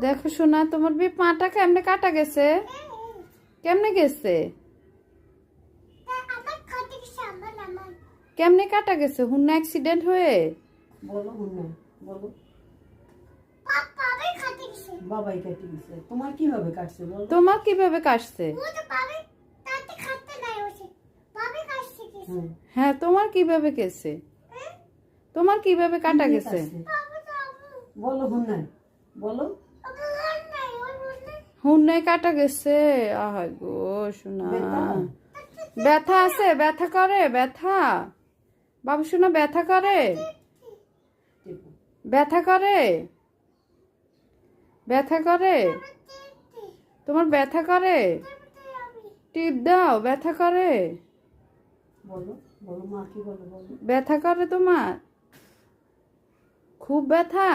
দেখো শোনা, তোমার পাটা কেমনে কাটা গেছে? কেমনে গেছে? কেমনে কাটা গেছে? হুন্না অ্যাক্সিডেন্ট হয়ে? বলো হুন্না, বলো। বাবাই কেটে গেছে। তোমার কিভাবে কাটছে বলো? তোমার কিভাবে কাটছে? হ্যাঁ, তোমার কিভাবে গেছে? তোমার কিভাবে কাটা গেছে? বলো হুন্না, বলো। হুন্নায় কাটা গেছে। আহ গো শোনা, ব্যথা আছে? ব্যথা করে? ব্যথা বাবু শোনা, ব্যথা করে? ব্যথা করে? ব্যথা করে? তোমার ব্যথা করে? টিপ দাও। ব্যথা করে? বলো, বলো মা কি বলো, বলো। ব্যথা করে তোমার? খুব ব্যথা?